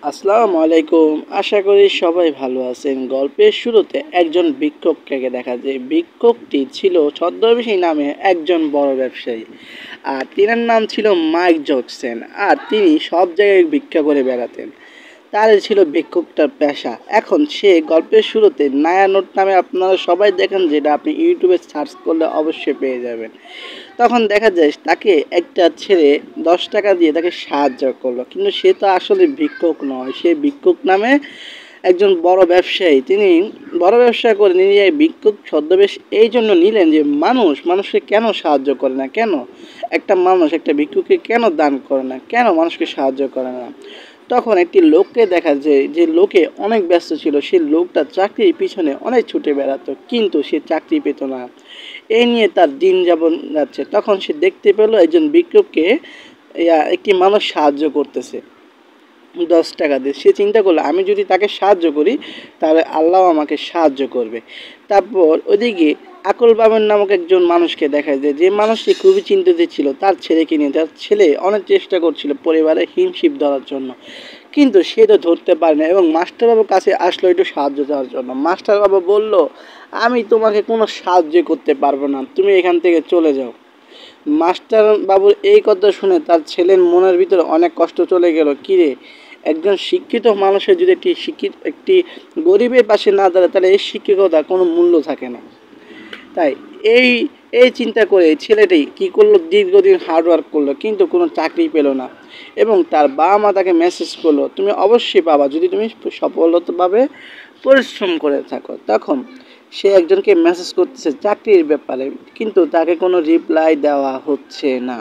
আসসালামু আলাইকুম। আশা করি সবাই ভালো আছেন। গল্পের শুরুতে একজন ভিক্ষুককে দেখা যায়। ভিক্ষুকটি ছিল ছদ্মবেশী নামে একজন বড় ব্যবসায়ী। আর তিনার নাম ছিল মাইক জকসন। আর তিনি সব জায়গায় ভিক্ষা করে বেড়াতেন। তার ছিল ভিক্ষুকটার পেশা। এখন সে গল্পের শুরুতে নায়া নোট নামে আপনারা সবাই দেখেন, যেটা আপনি ইউটিউবে সার্চ করলে অবশ্যই পেয়ে যাবেন। তখন দেখা যায় তাকে একটা ছেলে 10 টাকা দিয়ে তাকে সাহায্য করলো, কিন্তু সে তো আসলে ভিক্ষুক নয়, সে ভিক্ষুক নামে একজন বড় ব্যবসায়ী। তিনি বড় ব্যবসা করে নিজে ভিক্ষুক ছদ্মবেশ এই জন্য নিলেন যে মানুষকে কেন সাহায্য করে না, কেন একটা মানুষ একটা ভিক্ষুককে কেন দান করে না, কেন মানুষকে সাহায্য করে না। তখন একটি লোককে দেখা যায়, যে লোকে অনেক ব্যস্ত ছিল, সেই লোকটা চাকরির পিছনে অনেক ছুটে বেড়াতো, কিন্তু সে চাকরি পেত না। এই নিয়ে তার দিন যাপন যাচ্ছে। তখন সে দেখতে পেল একজন ভিক্ষুককে একটি মানুষ সাহায্য করতেছে 10 টাকা দিয়ে। সে চিন্তা করলো, আমি যদি তাকে সাহায্য করি তাহলে আল্লাহ আমাকে সাহায্য করবে। তারপর ওদিকে আকুল বাবেন নামক একজন মানুষকে দেখা যায়, যে মানুষটি খুবই চিন্তিত ছিল তার ছেলেকে নিয়ে। তার ছেলে অনেক চেষ্টা করছিল পরিবারের হিমশিম ধরার জন্য, কিন্তু সে তো ধরতে পারে না, এবং মাস্টারবাবুর কাছে আসলো একটু সাহায্য চাওয়ার জন্য। মাস্টারবাবু বলল, আমি তোমাকে কোনো সাহায্য করতে পারবো না, তুমি এখান থেকে চলে যাও। মাস্টার বাবুর এই কথা শুনে তার ছেলের মনের ভিতরে অনেক কষ্ট চলে গেল। কিরে, একজন শিক্ষিত মানুষের যদি একটি গরিবের পাশে না দাঁড়ায়, তাহলে এই শিক্ষিততার কোনো মূল্য থাকে না। তাই এই এই চিন্তা করে ছেলেটি কি করলো, দীর্ঘদিন হার্ডওয়ার্ক করলো, কিন্তু কোনো চাকরি পেল না। এবং তার বাবা মা তাকে মেসেজ করলো, তুমি অবশ্যই পাবা যদি তুমি সফলতাভাবে পরিশ্রম করে থাকো। তখন সে একজনকে মেসেজ করতেছে চাকরির ব্যাপারে, কিন্তু তাকে কোনো রিপ্লাই দেওয়া হচ্ছে না।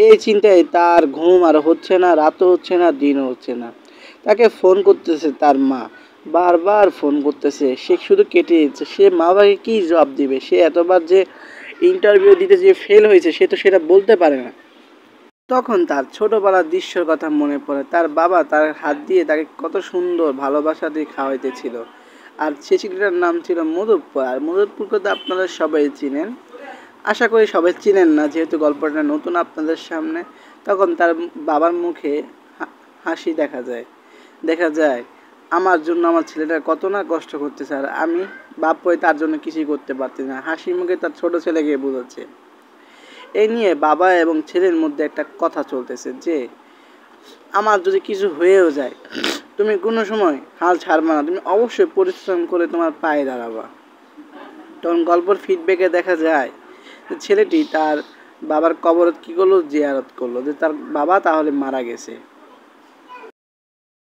এই চিন্তায় তার ঘুম আর হচ্ছে না, রাতও হচ্ছে না, দিনও হচ্ছে না। তাকে ফোন করতেছে তার মা, বারবার ফোন করতেছে, সে শুধু কেটে দিচ্ছে। সে মা বাবাকে কী জবাব দিবে? সে এতবার যে ইন্টারভিউ দিতে যে ফেল হয়েছে, সে তো সেটা বলতে পারে না। তখন তার ছোটবেলার দৃশ্যর কথা মনে পড়ে, তার বাবা তার হাত দিয়ে তাকে কত সুন্দর ভালোবাসা দিয়ে খাওয়াইতেছিল। আর সে ছেলেটার নাম ছিল মধুপুর। আর মধুপুরকে তো আপনারা সবাই চিনেন, আশা করি সবাই চিনেন না, যেহেতু গল্পটা নতুন আপনাদের সামনে। তখন তার বাবার মুখে হাসি দেখা যায় আমার জন্য আমার ছেলেটা কত না কষ্ট করতেছে, আর আমি বাপ হয়ে তার জন্য কিছুই করতে পারছি না। হাসি মুখে তার ছোট ছেলেকে বোঝাচ্ছে। এই নিয়ে বাবা এবং ছেলের মধ্যে একটা কথা চলতেছে, যে আমার যদি কিছু হয়েও যায়, তুমি কোনো সময় হাল ছাড়বা না, তুমি অবশ্যই পরিশ্রম করে তোমার পায়ে দাঁড়াবা। তখন গল্পের ফিডব্যাকে দেখা যায় যে ছেলেটি তার বাবার কবরত কী করলো, জিয়ারত করলো, যে তার বাবা তাহলে মারা গেছে।